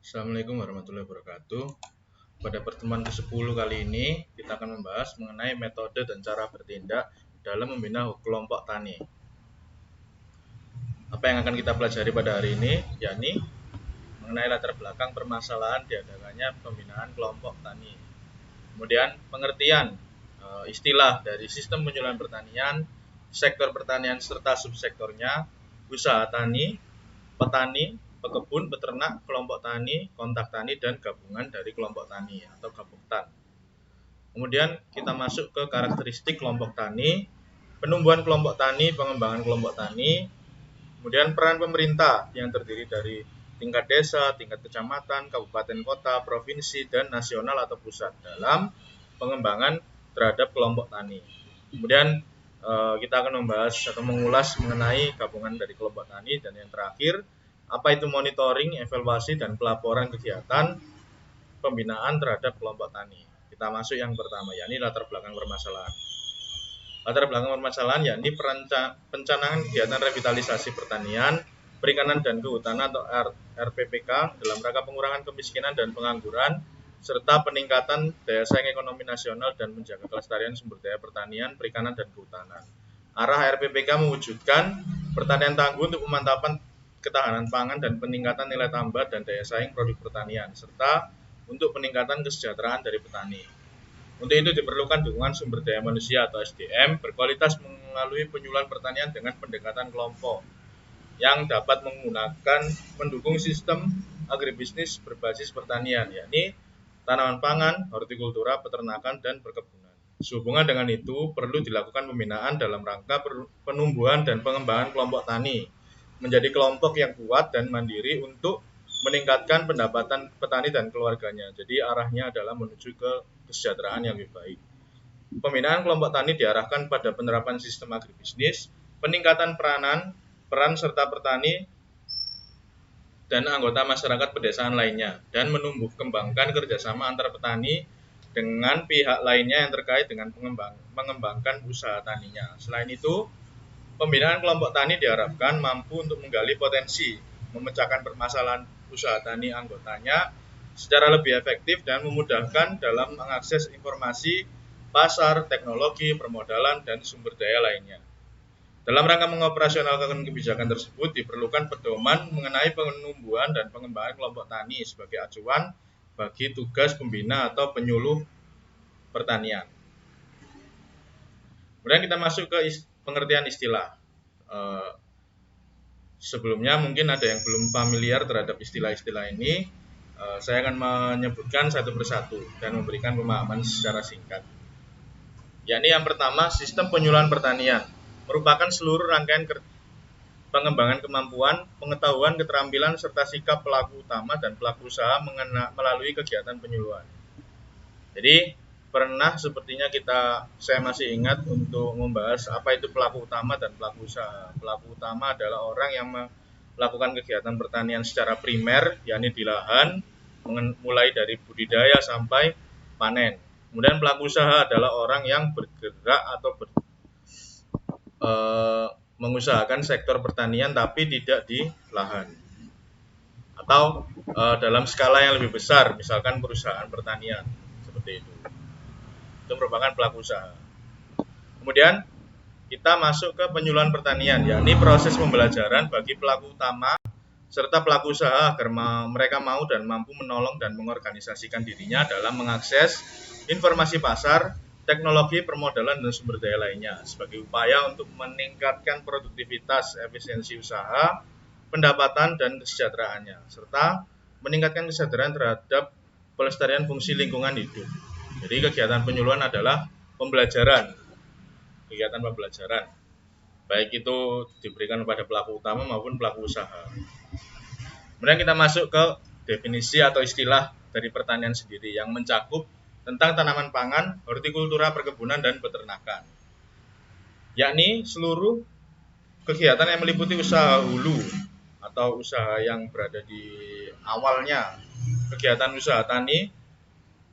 Assalamualaikum warahmatullahi wabarakatuh. Pada pertemuan ke-10 kali ini, kita akan membahas mengenai metode dan cara bertindak dalam membina kelompok tani. Apa yang akan kita pelajari pada hari ini, yakni mengenai latar belakang permasalahan diadakannya pembinaan kelompok tani. Kemudian pengertian istilah dari sistem penyuluhan pertanian, sektor pertanian serta subsektornya, usaha tani, petani, pekebun, peternak, kelompok tani, kontak tani, dan gabungan dari kelompok tani atau gabungtan. Kemudian kita masuk ke karakteristik kelompok tani, penumbuhan kelompok tani, pengembangan kelompok tani, kemudian peran pemerintah yang terdiri dari tingkat desa, tingkat kecamatan, kabupaten kota, provinsi, dan nasional atau pusat dalam pengembangan terhadap kelompok tani. Kemudian kita akan membahas atau mengulas mengenai gabungan dari kelompok tani, dan yang terakhir apa itu monitoring, evaluasi, dan pelaporan kegiatan pembinaan terhadap kelompok tani. Kita masuk yang pertama, yakni latar belakang permasalahan. Latar belakang permasalahan yakni pencanangan kegiatan revitalisasi pertanian, perikanan dan kehutanan atau RPPK dalam rangka pengurangan kemiskinan dan pengangguran serta peningkatan daya saing ekonomi nasional dan menjaga kelestarian sumber daya pertanian, perikanan dan kehutanan. Arah RPPK mewujudkan pertanian tangguh untuk pemantapan ketahanan pangan dan peningkatan nilai tambah dan daya saing produk pertanian serta untuk peningkatan kesejahteraan dari petani. Untuk itu diperlukan dukungan sumber daya manusia atau SDM berkualitas melalui penyuluhan pertanian dengan pendekatan kelompok yang dapat mendukung sistem agribisnis berbasis pertanian, yakni tanaman pangan, hortikultura, peternakan, dan perkebunan. Sehubungan dengan itu, perlu dilakukan pembinaan dalam rangka penumbuhan dan pengembangan kelompok tani menjadi kelompok yang kuat dan mandiri untuk meningkatkan pendapatan petani dan keluarganya. Jadi arahnya adalah menuju ke kesejahteraan yang lebih baik. Pembinaan kelompok tani diarahkan pada penerapan sistem agribisnis, peningkatan peran serta petani dan anggota masyarakat pedesaan lainnya, dan menumbuh kembangkan kerjasama antar petani dengan pihak lainnya yang terkait dengan mengembangkan usaha taninya. Selain itu, pembinaan kelompok tani diharapkan mampu untuk menggali potensi, memecahkan permasalahan usaha tani anggotanya secara lebih efektif dan memudahkan dalam mengakses informasi, pasar, teknologi, permodalan, dan sumber daya lainnya. Dalam rangka mengoperasionalkan kebijakan tersebut, diperlukan pedoman mengenai penumbuhan dan pengembangan kelompok tani sebagai acuan bagi tugas pembina atau penyuluh pertanian. Kemudian kita masuk ke pengertian istilah. Sebelumnya mungkin ada yang belum familiar terhadap istilah-istilah ini. Saya akan menyebutkan satu persatu dan memberikan pemahaman secara singkat. Yakni yang pertama, sistem penyuluhan pertanian merupakan seluruh rangkaian pengembangan kemampuan, pengetahuan, keterampilan, serta sikap pelaku utama dan pelaku usaha melalui kegiatan penyuluhan. Jadi sepertinya saya masih ingat untuk membahas apa itu pelaku utama dan pelaku usaha. Pelaku utama adalah orang yang melakukan kegiatan pertanian secara primer, yakni di lahan, mulai dari budidaya sampai panen. Kemudian pelaku usaha adalah orang yang bergerak atau mengusahakan sektor pertanian tapi tidak di lahan atau dalam skala yang lebih besar, misalkan perusahaan pertanian seperti itu. Itu merupakan pelaku usaha. Kemudian kita masuk ke penyuluhan pertanian, yakni proses pembelajaran bagi pelaku utama serta pelaku usaha agar mereka mau dan mampu menolong dan mengorganisasikan dirinya dalam mengakses informasi pasar, teknologi, permodalan, dan sumber daya lainnya sebagai upaya untuk meningkatkan produktivitas, efisiensi usaha, pendapatan, dan kesejahteraannya, serta meningkatkan kesadaran terhadap pelestarian fungsi lingkungan hidup. Jadi kegiatan penyuluhan adalah kegiatan pembelajaran, baik itu diberikan kepada pelaku utama maupun pelaku usaha. Kemudian kita masuk ke definisi atau istilah dari pertanian sendiri yang mencakup tentang tanaman pangan, hortikultura, perkebunan, dan peternakan. Yakni seluruh kegiatan yang meliputi usaha hulu atau usaha yang berada di awalnya, kegiatan usaha tani,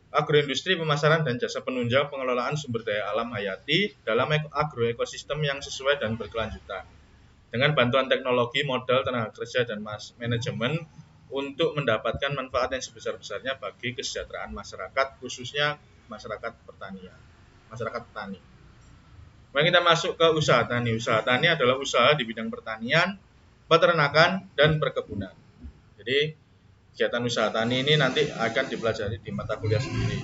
agroindustri, pemasaran, dan jasa penunjang pengelolaan sumber daya alam hayati dalam agroekosistem yang sesuai dan berkelanjutan. Dengan bantuan teknologi, modal, tenaga kerja, dan manajemen untuk mendapatkan manfaat yang sebesar-besarnya bagi kesejahteraan masyarakat, khususnya masyarakat pertanian, masyarakat petani. Mari kita masuk ke usaha tani. Usaha tani adalah usaha di bidang pertanian, peternakan, dan perkebunan. Jadi kegiatan usaha tani ini nanti akan dipelajari di mata kuliah sendiri.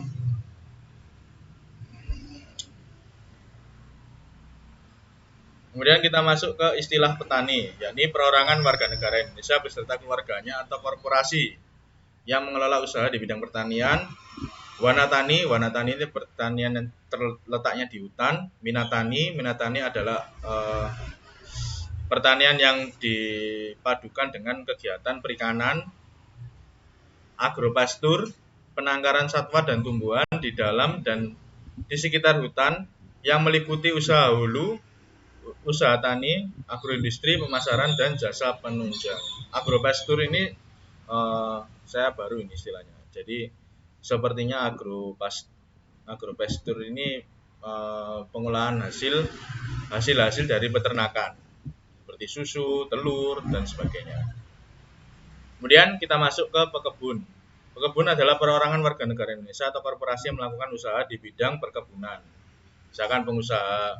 Kemudian kita masuk ke istilah petani, yakni perorangan warga negara Indonesia beserta keluarganya atau korporasi yang mengelola usaha di bidang pertanian. Wanatani ini pertanian yang terletaknya di hutan. Minatani adalah pertanian yang dipadukan dengan kegiatan perikanan. Agropastur, penangkaran satwa dan tumbuhan di dalam dan di sekitar hutan yang meliputi usaha hulu, usaha tani, agroindustri, pemasaran, dan jasa penunjang. Agropastur ini saya baru ini istilahnya. Jadi sepertinya agropastur ini pengolahan hasil dari peternakan seperti susu, telur, dan sebagainya. Kemudian kita masuk ke pekebun. Pekebun adalah perorangan warga negara Indonesia atau korporasi yang melakukan usaha di bidang perkebunan. Misalkan pengusaha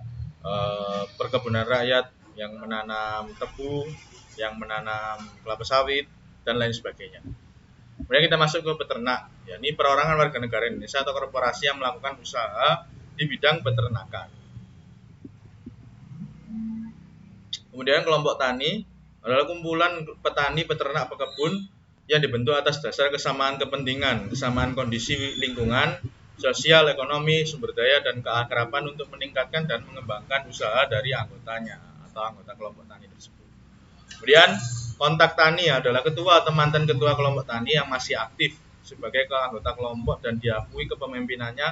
perkebunan rakyat yang menanam tebu, yang menanam kelapa sawit, dan lain sebagainya. Kemudian kita masuk ke peternak, yakni perorangan warga negara Indonesia atau korporasi yang melakukan usaha di bidang peternakan. Kemudian kelompok tani adalah kumpulan petani, peternak, pekebun yang dibentuk atas dasar kesamaan kepentingan, kesamaan kondisi lingkungan, sosial, ekonomi, sumber daya, dan keakraban untuk meningkatkan dan mengembangkan usaha dari anggotanya atau anggota kelompok tani tersebut. Kemudian kontak tani adalah ketua atau mantan ketua kelompok tani yang masih aktif sebagai anggota kelompok dan diakui kepemimpinannya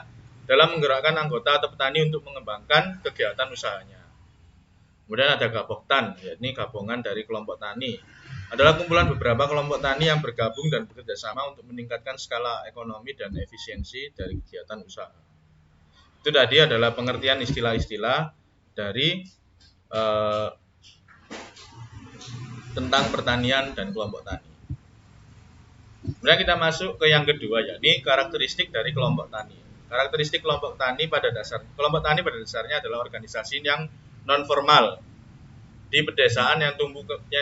dalam menggerakkan anggota atau petani untuk mengembangkan kegiatan usahanya. Kemudian ada gaboktan, yakni gabungan dari kelompok tani. Adalah kumpulan beberapa kelompok tani yang bergabung dan bekerja sama untuk meningkatkan skala ekonomi dan efisiensi dari kegiatan usaha. Itu tadi adalah pengertian istilah-istilah dari tentang pertanian dan kelompok tani. Kemudian kita masuk ke yang kedua, yakni karakteristik dari kelompok tani. Karakteristik kelompok tani pada dasarnya adalah organisasi yang non formal di pedesaan yang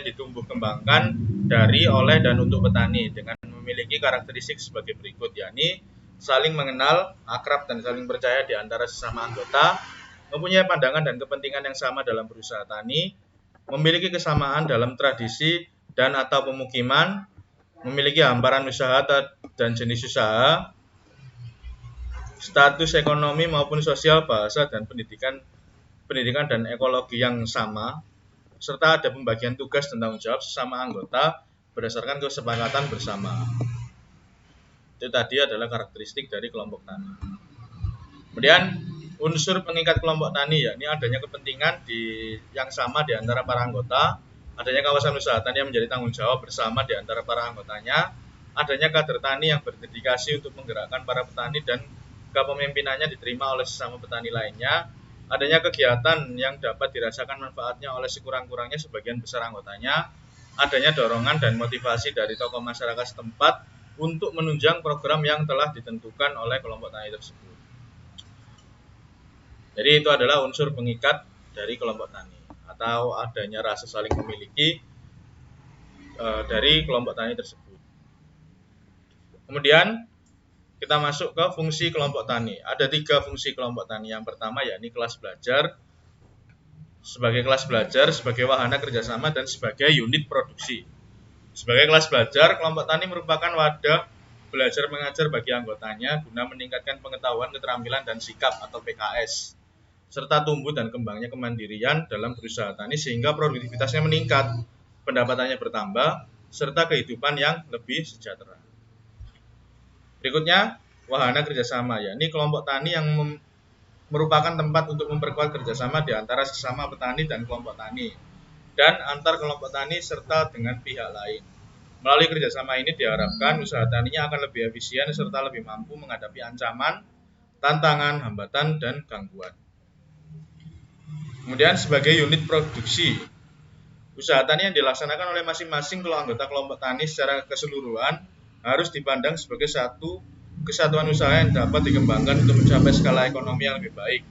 ditumbuh kembangkan dari, oleh, dan untuk petani dengan memiliki karakteristik sebagai berikut, yakni saling mengenal, akrab, dan saling percaya di antara sesama anggota, mempunyai pandangan dan kepentingan yang sama dalam berusaha tani, memiliki kesamaan dalam tradisi dan atau pemukiman, memiliki hamparan usaha dan jenis usaha, status ekonomi maupun sosial, bahasa, dan pendidikan dan ekologi yang sama, serta ada pembagian tugas dan tanggung jawab sesama anggota berdasarkan kesepakatan bersama. Itu tadi adalah karakteristik dari kelompok tani. Kemudian unsur pengikat kelompok tani, yakni adanya kepentingan yang sama di antara para anggota, adanya kawasan usaha tani yang menjadi tanggung jawab bersama di antara para anggotanya, adanya kader tani yang berdedikasi untuk menggerakkan para petani dan kepemimpinannya diterima oleh sesama petani lainnya, adanya kegiatan yang dapat dirasakan manfaatnya oleh sekurang-kurangnya sebagian besar anggotanya, adanya dorongan dan motivasi dari tokoh masyarakat setempat untuk menunjang program yang telah ditentukan oleh kelompok tani tersebut. Jadi itu adalah unsur pengikat dari kelompok tani atau adanya rasa saling memiliki dari kelompok tani tersebut. Kemudian kita masuk ke fungsi kelompok tani. Ada 3 fungsi kelompok tani. Yang pertama yakni kelas belajar, sebagai wahana kerjasama, dan sebagai unit produksi. Sebagai kelas belajar, kelompok tani merupakan wadah belajar mengajar bagi anggotanya guna meningkatkan pengetahuan, keterampilan, dan sikap atau PKS, serta tumbuh dan kembangnya kemandirian dalam berusaha tani sehingga produktivitasnya meningkat, pendapatannya bertambah, serta kehidupan yang lebih sejahtera. Berikutnya, wahana kerjasama, yakni kelompok tani yang merupakan tempat untuk memperkuat kerjasama di antara sesama petani dan kelompok tani, dan antar kelompok tani serta dengan pihak lain. Melalui kerjasama ini diharapkan usaha taninya akan lebih efisien serta lebih mampu menghadapi ancaman, tantangan, hambatan, dan gangguan. Kemudian sebagai unit produksi. Usaha tani yang dilaksanakan oleh masing-masing anggota kelompok tani secara keseluruhan harus dipandang sebagai satu kesatuan usaha yang dapat dikembangkan untuk mencapai skala ekonomi yang lebih baik,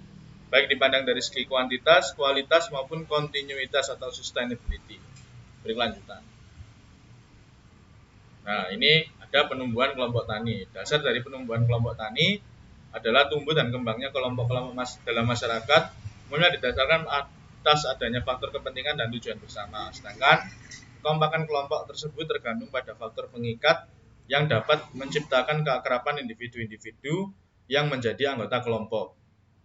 baik dipandang dari segi kuantitas, kualitas, maupun kontinuitas atau sustainability. Berkelanjutan. Nah, ini ada penumbuhan kelompok tani. Dasar dari penumbuhan kelompok tani adalah tumbuh dan kembangnya kelompok-kelompok dalam masyarakat mulai didasarkan atas adanya faktor kepentingan dan tujuan bersama. Sedangkan kekompakan kelompok tersebut tergantung pada faktor pengikat yang dapat menciptakan keakraban individu-individu yang menjadi anggota kelompok.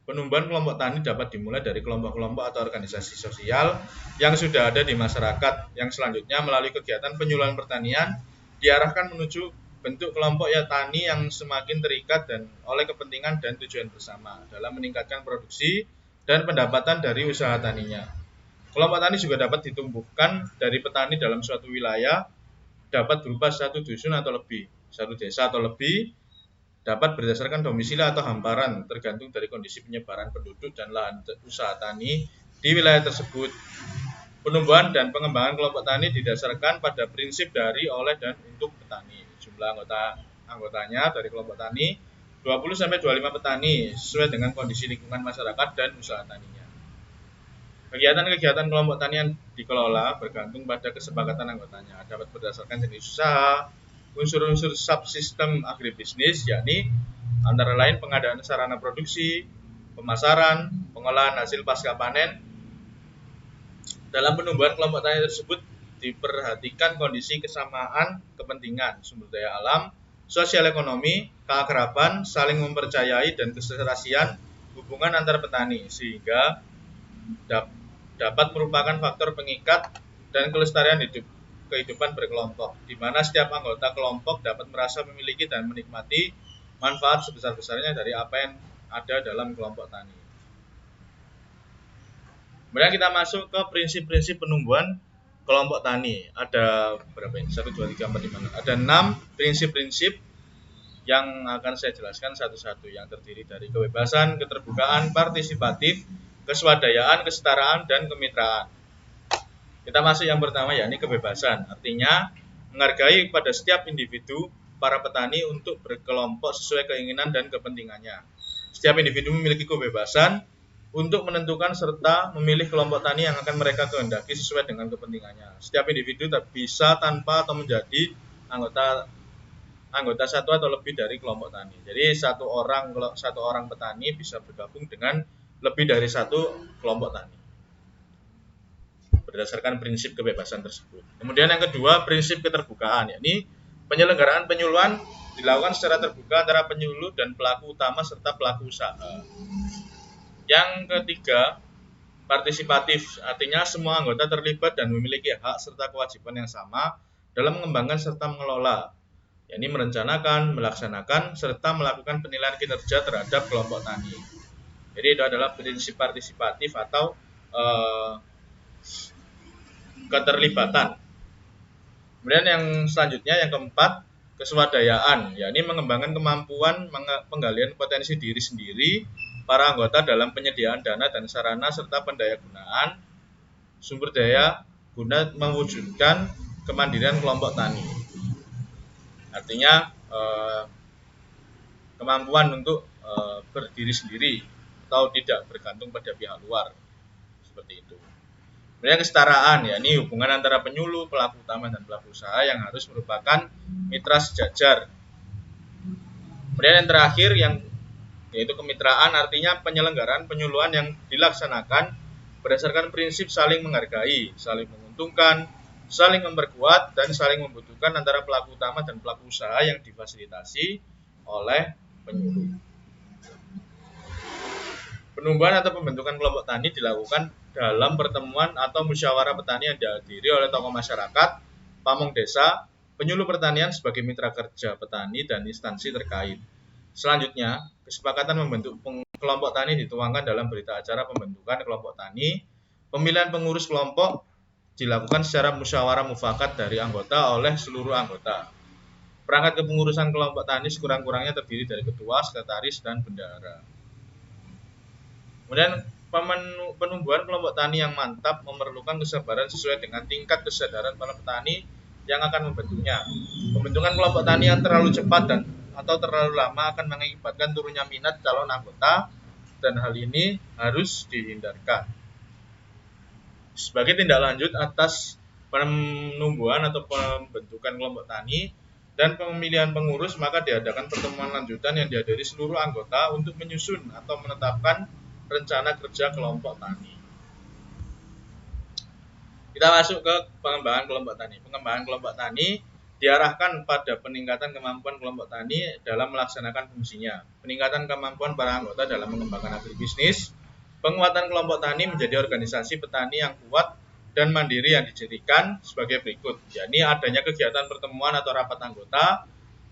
Penumbuhan kelompok tani dapat dimulai dari kelompok-kelompok atau organisasi sosial yang sudah ada di masyarakat, yang selanjutnya melalui kegiatan penyuluhan pertanian diarahkan menuju bentuk kelompok ya tani yang semakin terikat dan oleh kepentingan dan tujuan bersama dalam meningkatkan produksi dan pendapatan dari usaha taninya. Kelompok tani juga dapat ditumbuhkan dari petani dalam suatu wilayah, dapat berupa satu dusun atau lebih, satu desa atau lebih, dapat berdasarkan domisili atau hamparan, tergantung dari kondisi penyebaran penduduk dan lahan usaha tani di wilayah tersebut. Penumbuhan dan pengembangan kelompok tani didasarkan pada prinsip dari, oleh, dan untuk petani. Jumlah anggotanya dari kelompok tani 20-25 petani sesuai dengan kondisi lingkungan masyarakat dan usaha taninya. Kegiatan-kegiatan kelompok tani yang dikelola bergantung pada kesepakatan anggotanya. Dapat berdasarkan jenis usaha, unsur-unsur subsistem agribisnis, yakni antara lain pengadaan sarana produksi, pemasaran, pengolahan hasil pasca panen. Dalam penumbuhan kelompok tani tersebut diperhatikan kondisi kesamaan kepentingan, sumber daya alam, sosial ekonomi, keakraban, saling mempercayai, dan keserasian hubungan antar petani, sehingga dapat merupakan faktor pengikat dan kelestarian kehidupan berkelompok, di mana setiap anggota kelompok dapat merasa memiliki dan menikmati manfaat sebesar-besarnya dari apa yang ada dalam kelompok tani. Kemudian kita masuk ke prinsip-prinsip penumbuhan kelompok tani. Ada berapa ini? 1, 2, 3, 4, 5. Ada 6 prinsip-prinsip yang akan saya jelaskan satu-satu, yang terdiri dari kebebasan, keterbukaan, partisipatif, keswadayaan, kesetaraan, dan kemitraan. Kita masuk yang pertama, yakni kebebasan. Artinya menghargai pada setiap individu para petani untuk berkelompok sesuai keinginan dan kepentingannya. Setiap individu memiliki kebebasan untuk menentukan serta memilih kelompok tani yang akan mereka kehendaki sesuai dengan kepentingannya. Setiap individu bisa tanpa atau menjadi anggota satu atau lebih dari kelompok tani. Jadi satu orang petani bisa bergabung dengan lebih dari satu kelompok tani berdasarkan prinsip kebebasan tersebut. Kemudian yang kedua, prinsip keterbukaan, yakni penyelenggaraan penyuluhan dilakukan secara terbuka antara penyuluh dan pelaku utama serta pelaku usaha. Yang ketiga, partisipatif, artinya semua anggota terlibat dan memiliki hak serta kewajiban yang sama dalam mengembangkan serta mengelola, yakni merencanakan, melaksanakan, serta melakukan penilaian kinerja terhadap kelompok tani. Jadi itu adalah prinsip partisipatif atau keterlibatan. Kemudian yang selanjutnya, yang keempat, keswadayaan, yakni mengembangkan kemampuan penggalian potensi diri sendiri para anggota dalam penyediaan dana dan sarana serta pendayagunaan sumber daya guna mewujudkan kemandirian kelompok tani. Artinya kemampuan untuk berdiri sendiri atau tidak bergantung pada pihak luar, seperti itu. Kemudian kesetaraan, yakni hubungan antara penyuluh, pelaku utama, dan pelaku usaha yang harus merupakan mitra sejajar. Kemudian yang terakhir, yaitu kemitraan, artinya penyelenggaraan penyuluhan yang dilaksanakan berdasarkan prinsip saling menghargai, saling menguntungkan, saling memperkuat, dan saling membutuhkan antara pelaku utama dan pelaku usaha yang difasilitasi oleh penyuluh. Penumbuhan atau pembentukan kelompok tani dilakukan dalam pertemuan atau musyawarah petani yang dihadiri oleh tokoh masyarakat, pamong desa, penyuluh pertanian sebagai mitra kerja petani, dan instansi terkait. Selanjutnya, kesepakatan membentuk kelompok tani dituangkan dalam berita acara pembentukan kelompok tani. Pemilihan pengurus kelompok dilakukan secara musyawarah mufakat dari anggota oleh seluruh anggota. Perangkat kepengurusan kelompok tani sekurang-kurangnya terdiri dari ketua, sekretaris, dan bendahara. Kemudian penumbuhan kelompok tani yang mantap memerlukan kesabaran sesuai dengan tingkat kesadaran para petani yang akan membentuknya. Pembentukan kelompok tani yang terlalu cepat atau terlalu lama akan mengakibatkan turunnya minat calon anggota, dan hal ini harus dihindarkan. Sebagai tindak lanjut atas penumbuhan atau pembentukan kelompok tani dan pemilihan pengurus, maka diadakan pertemuan lanjutan yang dihadiri seluruh anggota untuk menyusun atau menetapkan rencana kerja kelompok tani. Kita masuk ke pengembangan kelompok tani. Pengembangan kelompok tani diarahkan pada peningkatan kemampuan kelompok tani dalam melaksanakan fungsinya, peningkatan kemampuan para anggota dalam mengembangkan agribisnis, penguatan kelompok tani menjadi organisasi petani yang kuat dan mandiri yang dicirikan sebagai berikut, yakni adanya kegiatan pertemuan atau rapat anggota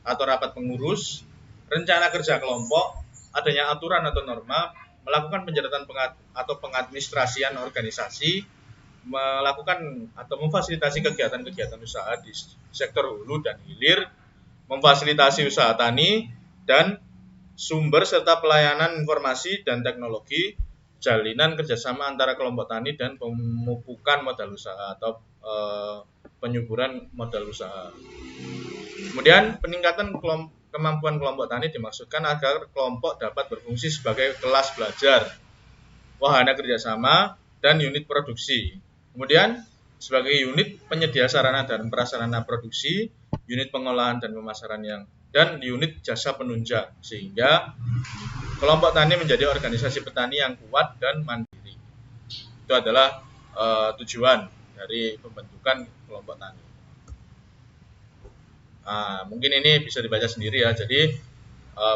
atau rapat pengurus, rencana kerja kelompok, adanya aturan atau norma, melakukan pencatatan atau pengadministrasian organisasi, melakukan atau memfasilitasi kegiatan-kegiatan usaha di sektor hulu dan hilir, memfasilitasi usaha tani dan sumber serta pelayanan informasi dan teknologi, jalinan kerjasama antara kelompok tani dan pemupukan modal usaha atau penyuburan modal usaha. Kemudian peningkatan kemampuan kelompok tani dimaksudkan agar kelompok dapat berfungsi sebagai kelas belajar, wahana kerjasama, dan unit produksi. Kemudian sebagai unit penyedia sarana dan prasarana produksi, unit pengolahan dan pemasaran dan unit jasa penunjang, sehingga kelompok tani menjadi organisasi petani yang kuat dan mandiri. Itu adalah tujuan dari pembentukan kelompok tani. Mungkin ini bisa dibaca sendiri ya. Jadi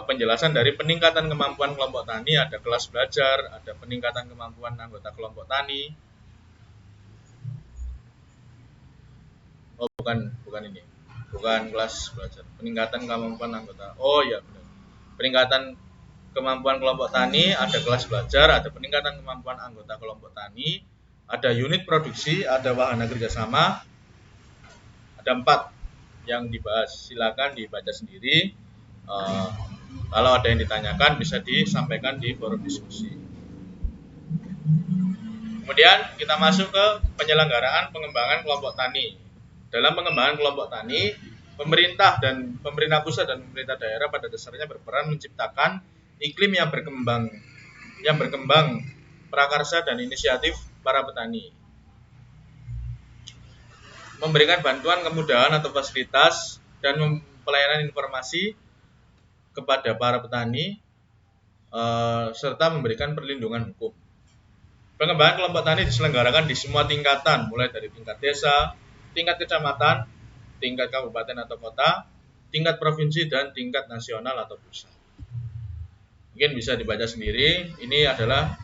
penjelasan dari peningkatan kemampuan kelompok tani, ada kelas belajar, ada peningkatan kemampuan anggota kelompok tani. Oh, bukan ini. Bukan kelas belajar. Peningkatan kemampuan anggota. Oh iya benar. Peningkatan kemampuan kelompok tani, ada kelas belajar, ada peningkatan kemampuan anggota kelompok tani, ada unit produksi, ada wahana kerjasama. Ada 4 yang dibahas. Silakan dibaca sendiri. Kalau ada yang ditanyakan bisa disampaikan di forum diskusi. Kemudian kita masuk ke penyelenggaraan pengembangan kelompok tani. Dalam pengembangan kelompok tani, pemerintah pusat dan pemerintah daerah pada dasarnya berperan menciptakan iklim yang berkembang prakarsa dan inisiatif para petani. Memberikan bantuan kemudahan atau fasilitas dan pelayanan informasi kepada para petani serta memberikan perlindungan hukum. Pengembangan kelompok tani diselenggarakan di semua tingkatan, mulai dari tingkat desa, tingkat kecamatan, tingkat kabupaten atau kota, tingkat provinsi, dan tingkat nasional atau pusat. Mungkin bisa dibaca sendiri. Ini adalah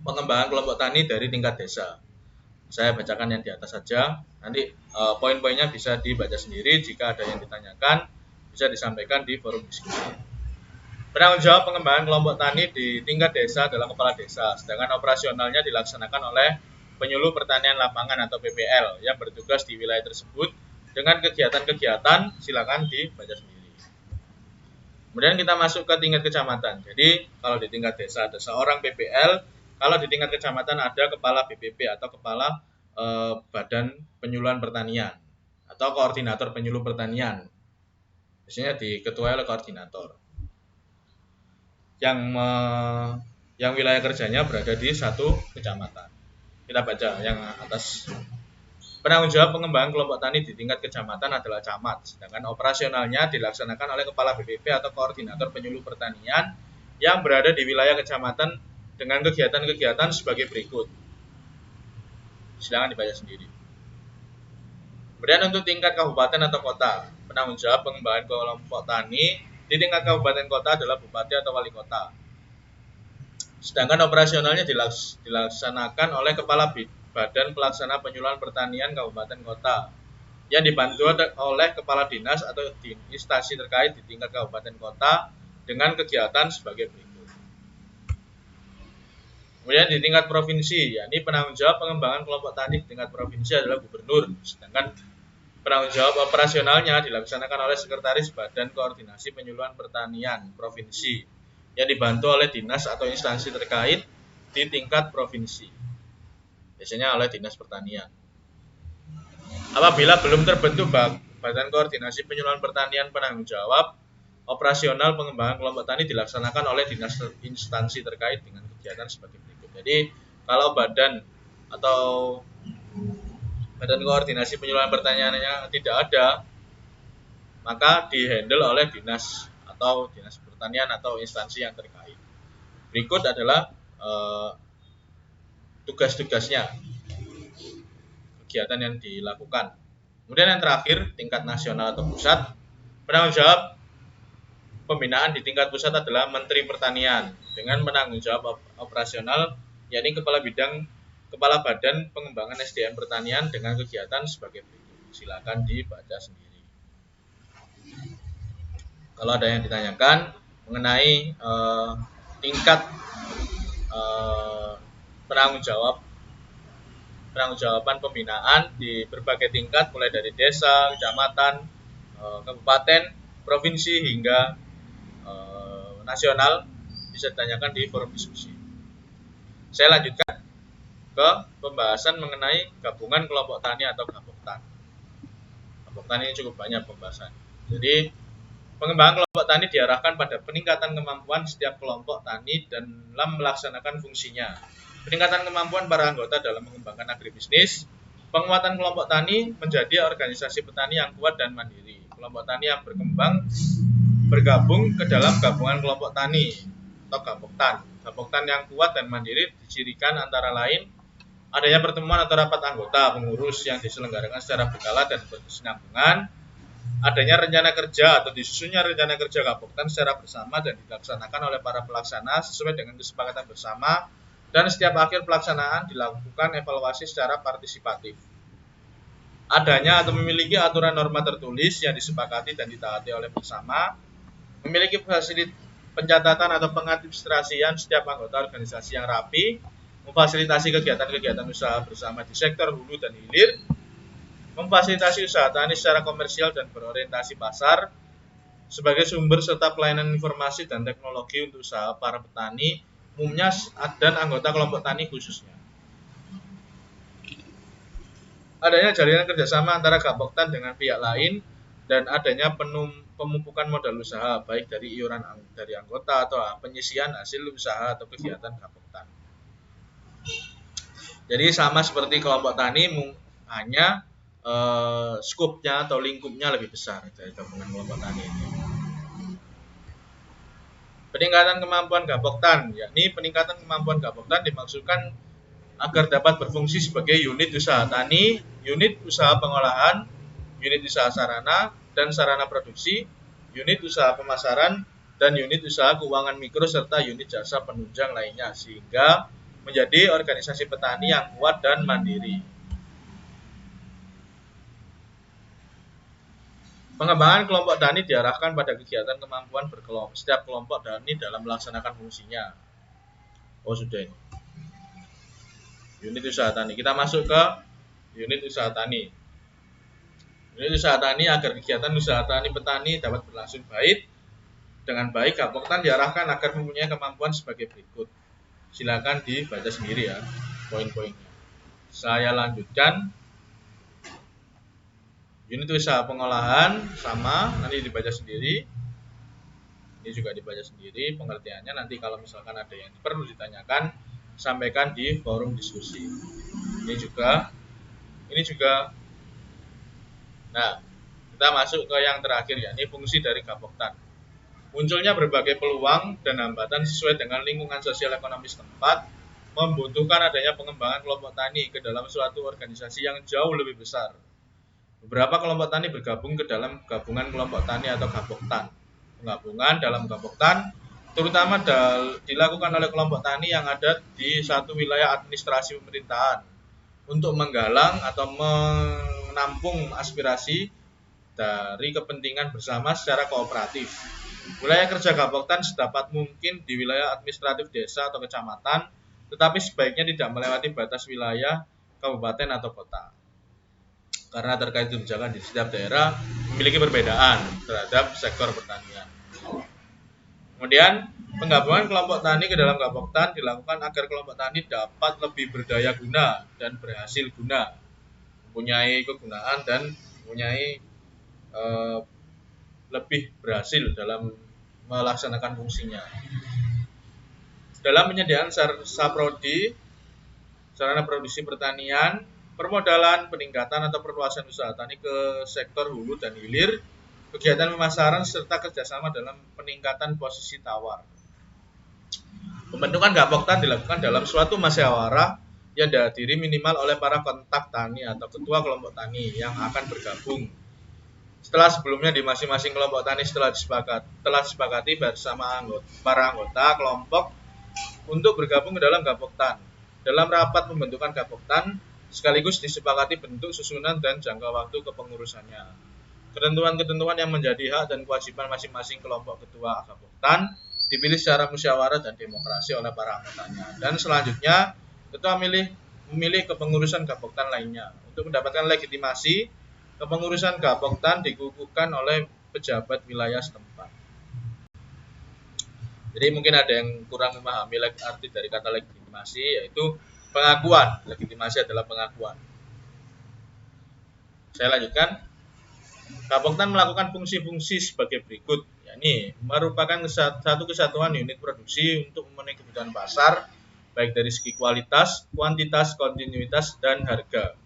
pengembangan kelompok tani dari tingkat desa. Saya bacakan yang di atas saja. Nanti poin-poinnya bisa dibaca sendiri. Jika ada yang ditanyakan, bisa disampaikan di forum diskusi. Penanggung jawab pengembangan kelompok tani di tingkat desa adalah kepala desa, sedangkan operasionalnya dilaksanakan oleh penyuluh pertanian lapangan atau PPL yang bertugas di wilayah tersebut dengan kegiatan-kegiatan. Silakan dibaca sendiri. Kemudian kita masuk ke tingkat kecamatan. Jadi kalau di tingkat desa ada seorang PPL, kalau di tingkat kecamatan ada kepala BPP atau kepala Badan Penyuluhan Pertanian atau koordinator penyuluh pertanian. Biasanya diketuai oleh koordinator. Yang wilayah kerjanya berada di satu kecamatan. Kita baca yang atas. Penanggung jawab pengembangan kelompok tani di tingkat kecamatan adalah camat, sedangkan operasionalnya dilaksanakan oleh kepala BPP atau koordinator penyuluh pertanian yang berada di wilayah kecamatan dengan kegiatan-kegiatan sebagai berikut. Silakan dibaca sendiri. Kemudian untuk tingkat kabupaten atau kota, penanggung jawab pengembangan kelompok tani di tingkat kabupaten kota adalah bupati atau wali kota. Sedangkan operasionalnya dilaksanakan oleh kepala Badan Pelaksana Penyuluhan Pertanian Kabupaten Kota yang dibantu oleh kepala dinas atau instansi terkait di tingkat kabupaten kota dengan kegiatan sebagai berikut. Kemudian di tingkat provinsi, yakni penanggung jawab pengembangan kelompok tani di tingkat provinsi adalah gubernur, sedangkan penanggung jawab operasionalnya dilaksanakan oleh Sekretaris Badan Koordinasi Penyuluhan Pertanian Provinsi yang dibantu oleh dinas atau instansi terkait di tingkat provinsi, biasanya oleh Dinas Pertanian. Apabila belum terbentuk Badan Koordinasi Penyuluhan Pertanian penanggung jawab, operasional pengembangan kelompok tani dilaksanakan oleh dinas instansi terkait dengan kegiatan sebagai berikut. Jadi kalau badan atau Badan Koordinasi Penyuluhan Pertaniannya tidak ada, maka dihandle oleh dinas atau dinas pertanian atau instansi yang terkait. Berikut adalah tugas-tugasnya, kegiatan yang dilakukan. Kemudian yang terakhir, tingkat nasional atau pusat. Penanggung jawab pembinaan di tingkat pusat adalah Menteri Pertanian dengan penanggung jawab operasional, yakni Kepala Badan Pengembangan SDM Pertanian dengan kegiatan sebagai berikut. Silakan dibaca sendiri. Kalau ada yang ditanyakan mengenai tingkat penanggung-jawaban pembinaan di berbagai tingkat, mulai dari desa, kecamatan, kabupaten, provinsi hingga nasional, bisa ditanyakan di forum diskusi. Saya lanjutkan ke pembahasan mengenai gabungan kelompok tani atau gaboktan. Gaboktan ini cukup banyak pembahasan. Jadi pengembangan kelompok tani diarahkan pada peningkatan kemampuan setiap kelompok tani dalam melaksanakan fungsinya. Peningkatan kemampuan para anggota dalam mengembangkan agribisnis, penguatan kelompok tani menjadi organisasi petani yang kuat dan mandiri. Kelompok tani yang bergabung ke dalam gabungan kelompok tani atau gaboktan. Gaboktan yang kuat dan mandiri dicirikan antara lain adanya pertemuan atau rapat anggota pengurus yang diselenggarakan secara berkala dan berkesinambungan, adanya rencana kerja atau disusunnya rencana kerja gaboktan secara bersama dan dilaksanakan oleh para pelaksana sesuai dengan kesepakatan bersama, dan setiap akhir pelaksanaan dilakukan evaluasi secara partisipatif. Adanya atau memiliki aturan norma tertulis yang disepakati dan ditaati oleh bersama, memiliki fasilitas pencatatan atau pengadministrasian setiap anggota organisasi yang rapi, memfasilitasi kegiatan-kegiatan usaha bersama di sektor hulu dan hilir, memfasilitasi usaha tani secara komersial dan berorientasi pasar sebagai sumber serta pelayanan informasi dan teknologi untuk usaha para petani umumnya dan anggota kelompok tani khususnya. Adanya jalinan kerjasama antara gaboktan dengan pihak lain dan adanya pemupukan modal usaha baik dari iuran dari anggota atau penyisian hasil usaha atau kegiatan gaboktan. Jadi sama seperti kelompok tani, hanya skupnya atau lingkupnya lebih besar dari gabungan kelompok tani ini. Peningkatan kemampuan gaboktan, yakni peningkatan kemampuan gaboktan dimaksudkan agar dapat berfungsi sebagai unit usaha tani, unit usaha pengolahan, unit usaha sarana dan sarana produksi, unit usaha pemasaran, dan unit usaha keuangan mikro serta unit jasa penunjang lainnya, sehingga menjadi organisasi petani yang kuat dan mandiri. Pengembangan kelompok tani diarahkan pada kegiatan kemampuan setiap kelompok tani dalam melaksanakan fungsinya. Oh sudah ini. Unit usaha tani. Kita masuk ke unit usaha tani. Unit usaha tani agar kegiatan usaha tani petani dapat berlangsung baik dengan baik, gaboktan diarahkan agar mempunyai kemampuan sebagai berikut. Silakan dibaca sendiri ya poin-poinnya. Saya lanjutkan. Unit usaha pengolahan sama, nanti dibaca sendiri. Ini juga dibaca sendiri pengertiannya. Nanti kalau misalkan ada yang perlu ditanyakan, sampaikan di forum diskusi. Ini juga. Nah, kita masuk ke yang terakhir ya. Ini fungsi dari gaboktan. Munculnya berbagai peluang dan hambatan sesuai dengan lingkungan sosial ekonomi setempat, membutuhkan adanya pengembangan kelompok tani ke dalam suatu organisasi yang jauh lebih besar. Beberapa kelompok tani bergabung ke dalam gabungan kelompok tani atau gaboktan. Penggabungan dalam gaboktan terutama dilakukan oleh kelompok tani yang ada di satu wilayah administrasi pemerintahan untuk menggalang atau menampung aspirasi dari kepentingan bersama secara kooperatif. Wilayah kerja gaboktan sedapat mungkin di wilayah administratif desa atau kecamatan, tetapi sebaiknya tidak melewati batas wilayah kabupaten atau kota. Karena terkait kebijakan di setiap daerah memiliki perbedaan terhadap sektor pertanian. Kemudian penggabungan kelompok tani ke dalam Gapoktan dilakukan agar kelompok tani dapat lebih berdaya guna dan berhasil guna, mempunyai kegunaan dan mempunyai lebih berhasil dalam melaksanakan fungsinya. Dalam penyediaan saprodi, sarana produksi pertanian, permodalan, peningkatan atau perluasan usaha tani ke sektor hulu dan hilir, kegiatan pemasaran serta kerjasama dalam peningkatan posisi tawar. Pembentukan Gapoktan dilakukan dalam suatu musyawarah yang dihadiri minimal oleh para kontak tani atau ketua kelompok tani yang akan bergabung. Setelah sebelumnya di masing-masing kelompok tani telah disepakati bersama para anggota kelompok untuk bergabung ke dalam Gapoktan. Dalam rapat pembentukan Gapoktan sekaligus disepakati bentuk, susunan, dan jangka waktu kepengurusannya. Ketentuan-ketentuan yang menjadi hak dan kewajiban masing-masing kelompok ketua Gapoktan dipilih secara musyawarah dan demokrasi oleh para anggotanya. Dan selanjutnya, ketua memilih kepengurusan Gapoktan lainnya. Untuk mendapatkan legitimasi, kepengurusan Gapoktan dikukuhkan oleh pejabat wilayah setempat. Jadi mungkin ada yang kurang memahami arti dari kata legitimasi, yaitu pengakuan. Legitimasi adalah pengakuan. Saya lanjutkan. Gapoktan melakukan fungsi-fungsi sebagai berikut, yakni merupakan satu kesatuan unit produksi untuk memenuhi kebutuhan pasar, baik dari segi kualitas, kuantitas, kontinuitas, dan harga.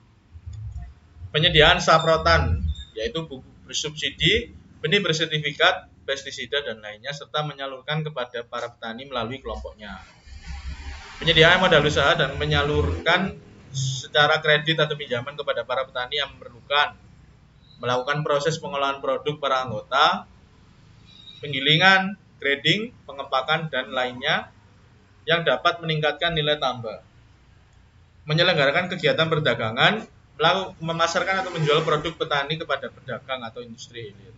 Penyediaan saprotan, yaitu pupuk bersubsidi, benih bersertifikat, pestisida, dan lainnya, serta menyalurkan kepada para petani melalui kelompoknya. Penyediaan modal usaha dan menyalurkan secara kredit atau pinjaman kepada para petani yang memerlukan. Melakukan proses pengolahan produk para anggota, penggilingan, grading, pengepakan, dan lainnya yang dapat meningkatkan nilai tambah. Menyelenggarakan kegiatan perdagangan, memasarkan atau menjual produk petani kepada pedagang atau industri hilir.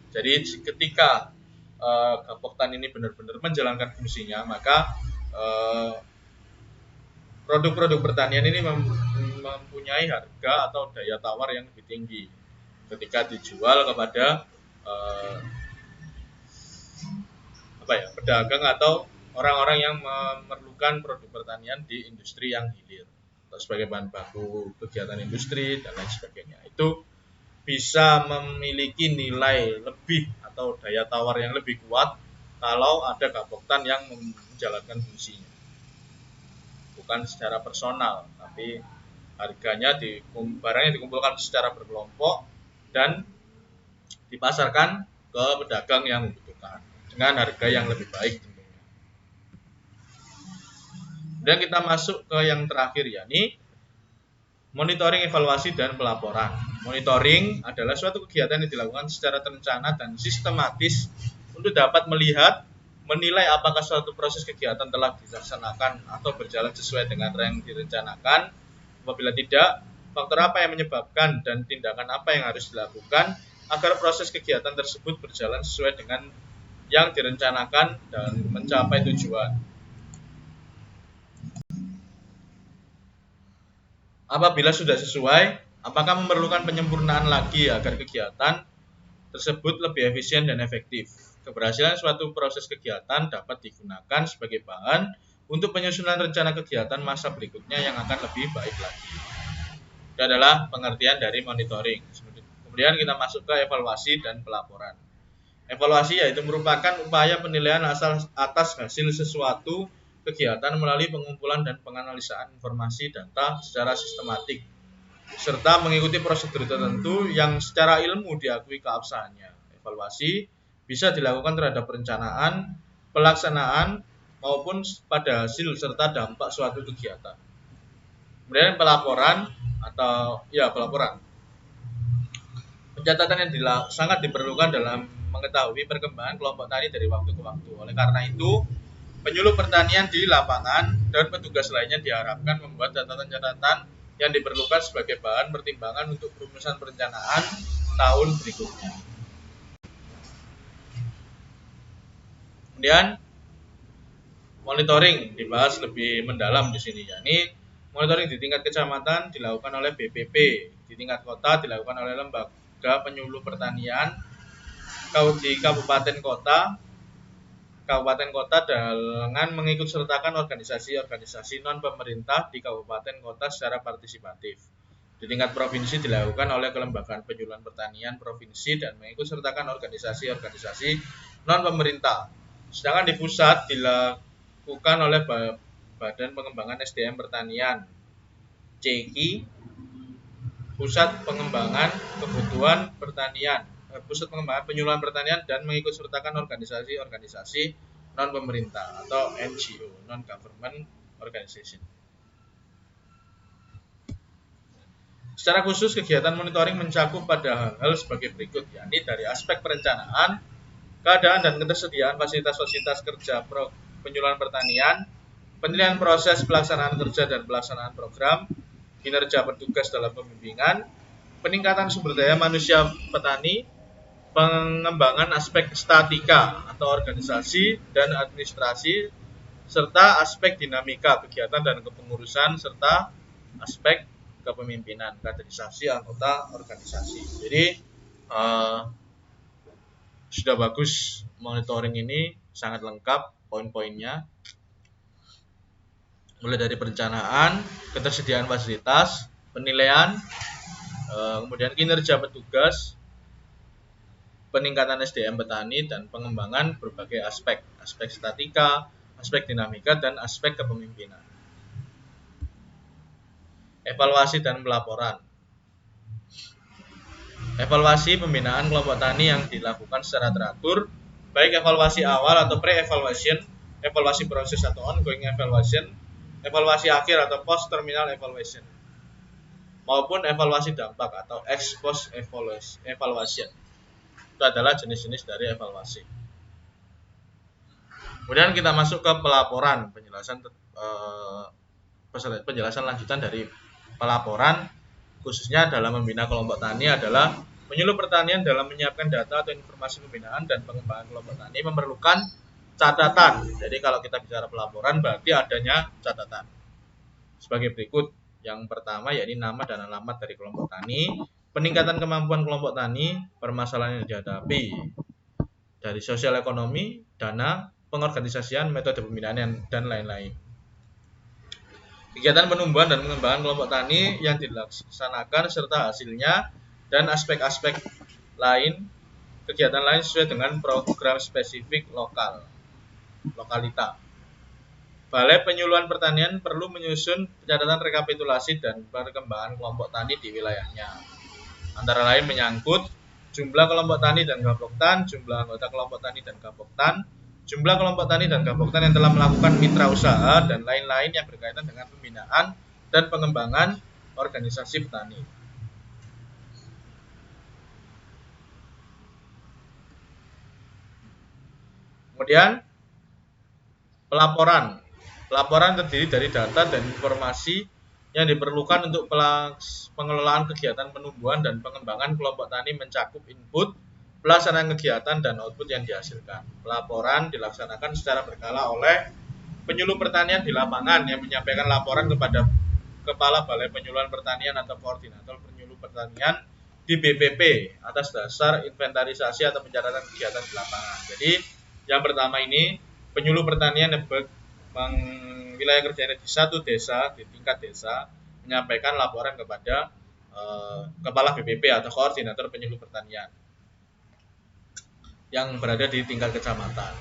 Jadi ketika Gapoktan ini benar-benar menjalankan fungsinya, maka produk-produk pertanian ini mempunyai harga atau daya tawar yang lebih tinggi ketika dijual kepada pedagang atau orang-orang yang memerlukan produk pertanian di industri yang hilir atau sebagai bahan baku kegiatan industri dan lain sebagainya. Itu bisa memiliki nilai lebih atau daya tawar yang lebih kuat kalau ada Gapoktan yang menjalankan fungsinya. Bukan secara personal, tapi harganya barangnya dikumpulkan secara berkelompok dan dipasarkan ke pedagang yang membutuhkan dengan harga yang lebih baik tentunya. Dan kita masuk ke yang terakhir, yakni monitoring, evaluasi, dan pelaporan. Monitoring adalah suatu kegiatan yang dilakukan secara terencana dan sistematis untuk dapat melihat, menilai apakah suatu proses kegiatan telah dilaksanakan atau berjalan sesuai dengan yang direncanakan. Apabila tidak, faktor apa yang menyebabkan dan tindakan apa yang harus dilakukan agar proses kegiatan tersebut berjalan sesuai dengan yang direncanakan dan mencapai tujuan. Apabila sudah sesuai, apakah memerlukan penyempurnaan lagi agar kegiatan tersebut lebih efisien dan efektif. Keberhasilan suatu proses kegiatan dapat digunakan sebagai bahan untuk penyusunan rencana kegiatan masa berikutnya yang akan lebih baik lagi. Itu adalah pengertian dari monitoring. Kemudian kita masuk ke evaluasi dan pelaporan. Evaluasi yaitu merupakan upaya penilaian atas hasil sesuatu kegiatan melalui pengumpulan dan penganalisaan informasi data secara sistematik, serta mengikuti prosedur tertentu yang secara ilmu diakui keabsahannya. Evaluasi bisa dilakukan terhadap perencanaan, pelaksanaan, maupun pada hasil serta dampak suatu kegiatan. Kemudian pelaporan. Pencatatan yang sangat diperlukan dalam mengetahui perkembangan kelompok tani dari waktu ke waktu. Oleh karena itu, penyuluh pertanian di lapangan dan petugas lainnya diharapkan membuat catatan-catatan yang diperlukan sebagai bahan pertimbangan untuk perumusan perencanaan tahun berikutnya. Kemudian monitoring dibahas lebih mendalam di sini, yakni monitoring di tingkat kecamatan dilakukan oleh BPP, di tingkat kota dilakukan oleh lembaga penyuluh pertanian, di kabupaten kota kabupaten kota dengan mengikut sertakan organisasi-organisasi non pemerintah di kabupaten kota secara partisipatif. Di tingkat provinsi dilakukan oleh kelembagaan penyuluhan pertanian provinsi dan mengikut sertakan organisasi-organisasi non pemerintah. Sedangkan di pusat dilakukan oleh Badan Pengembangan SDM Pertanian (CEKI), Pusat Pengembangan Kebutuhan Pertanian, Pusat Pengembangan Penyuluhan Pertanian dan mengikut sertakan organisasi-organisasi non pemerintah atau NGO (non government organization). Secara khusus kegiatan monitoring mencakup pada hal sebagai berikut, yakni dari aspek perencanaan, keadaan dan ketersediaan fasilitas-fasilitas kerja penyuluhan pertanian, penilaian proses pelaksanaan kerja dan pelaksanaan program, kinerja petugas dalam pembimbingan, peningkatan sumber daya manusia petani, pengembangan aspek statika atau organisasi dan administrasi, serta aspek dinamika kegiatan dan kepengurusan, serta aspek kepemimpinan, kaderisasi anggota organisasi. Jadi sudah bagus monitoring ini, sangat lengkap poin-poinnya. Mulai dari perencanaan, ketersediaan fasilitas, penilaian, kemudian kinerja petugas, peningkatan SDM petani, dan pengembangan berbagai aspek statika, aspek dinamika, dan aspek kepemimpinan. Evaluasi dan pelaporan. Evaluasi pembinaan kelompok tani yang dilakukan secara teratur, baik evaluasi awal atau pre-evaluation, evaluasi proses atau ongoing evaluation, evaluasi akhir atau post-terminal evaluation, maupun evaluasi dampak atau ex post evaluation. Itu adalah jenis-jenis dari evaluasi. Kemudian kita masuk ke pelaporan, penjelasan lanjutan dari pelaporan, khususnya dalam membina kelompok tani adalah penyuluh pertanian dalam menyiapkan data atau informasi pembinaan dan pengembangan kelompok tani memerlukan catatan. Jadi kalau kita bicara pelaporan berarti adanya catatan. Sebagai berikut. Yang pertama yakni nama dan alamat dari kelompok tani, peningkatan kemampuan kelompok tani, permasalahan yang dihadapi, dari sosial ekonomi, dana, pengorganisasian, metode pembinaan, dan lain-lain. Kegiatan penumbuhan dan pengembangan kelompok tani yang dilaksanakan serta hasilnya dan aspek-aspek lain, kegiatan lain sesuai dengan program spesifik lokalita. Balai Penyuluhan Pertanian perlu menyusun catatan rekapitulasi dan perkembangan kelompok tani di wilayahnya. Antara lain menyangkut jumlah kelompok tani dan gaboktan, jumlah anggota kelompok tani dan gaboktan, jumlah kelompok tani dan gaboktan yang telah melakukan mitra usaha, dan lain-lain yang berkaitan dengan pembinaan dan pengembangan organisasi petani. Kemudian pelaporan. Pelaporan terdiri dari data dan informasi yang diperlukan untuk pengelolaan kegiatan penumbuhan dan pengembangan kelompok tani, mencakup input, pelaksanaan kegiatan, dan output yang dihasilkan. Pelaporan dilaksanakan secara berkala oleh penyuluh pertanian di lapangan yang menyampaikan laporan kepada Kepala Balai Penyuluhan Pertanian atau Koordinator Penyuluh Pertanian di BPP atas dasar inventarisasi atau pencatatan kegiatan di lapangan. Jadi yang pertama ini penyuluh pertanian yang wilayah kerjanya di satu desa, di tingkat desa, menyampaikan laporan kepada Kepala BPP atau Koordinator Penyuluh Pertanian yang berada di tingkat kecamatan.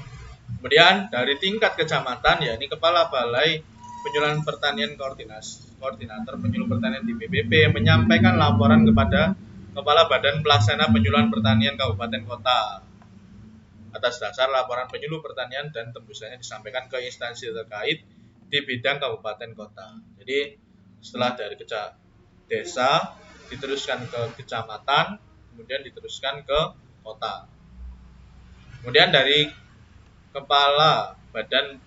Kemudian dari tingkat kecamatan, yakni Kepala Balai Penyuluhan Pertanian Koordinator Penyuluh Pertanian di BPP menyampaikan laporan kepada Kepala Badan Pelaksana Penyuluhan Pertanian Kabupaten Kota. Atas dasar laporan penyuluh pertanian dan tembusannya disampaikan ke instansi terkait di bidang kabupaten kota. Jadi setelah dari desa diteruskan ke kecamatan, kemudian diteruskan ke kota. Kemudian dari Kepala Badan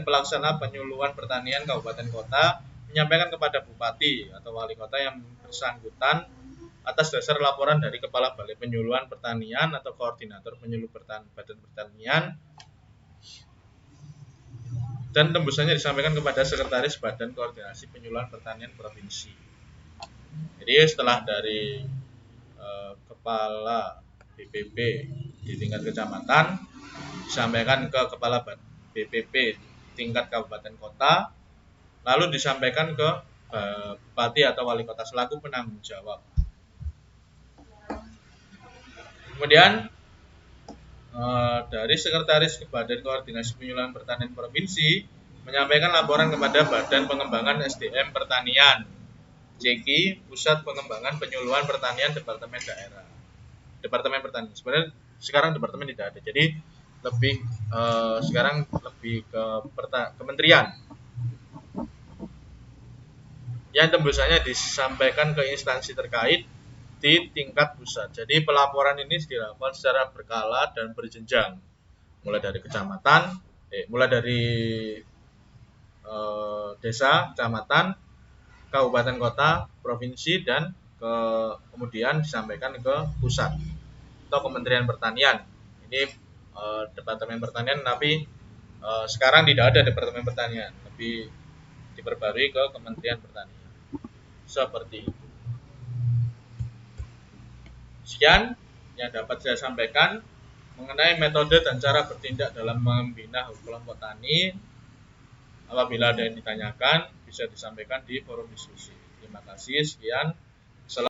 Pelaksana Penyuluhan Pertanian Kabupaten Kota menyampaikan kepada Bupati atau Wali Kota yang bersangkutan atas dasar laporan dari Kepala Balai Penyuluhan Pertanian atau Koordinator Penyuluh Badan Pertanian, dan tembusannya disampaikan kepada Sekretaris Badan Koordinasi Penyuluhan Pertanian Provinsi. Jadi setelah dari Kepala BPP di tingkat kecamatan, disampaikan ke kepala BPP tingkat kabupaten kota, lalu disampaikan ke bupati atau wali kota selaku penanggung jawab. Kemudian dari Sekretaris Badan Koordinasi Penyuluhan Pertanian Provinsi menyampaikan laporan kepada Badan Pengembangan SDM Pertanian JEKI, Pusat Pengembangan Penyuluhan Pertanian Departemen Daerah. Departemen Pertanian. Sebenarnya sekarang departemen tidak ada. Jadi lebih sekarang lebih ke kementerian. Yang tembusannya disampaikan ke instansi terkait di tingkat pusat. Jadi pelaporan ini dilakukan secara berkala dan berjenjang. Mulai dari kecamatan, mulai dari desa, kecamatan, kabupaten kota, provinsi, dan kemudian disampaikan ke pusat atau Kementerian Pertanian. Ini Departemen Pertanian, tapi sekarang tidak ada Departemen Pertanian, lebih diperbarui ke Kementerian Pertanian. Seperti itu. Sekian yang dapat saya sampaikan mengenai metode dan cara bertindak dalam membina kelompok tani. Apabila ada yang ditanyakan, bisa disampaikan di forum diskusi. Terima kasih, sekian.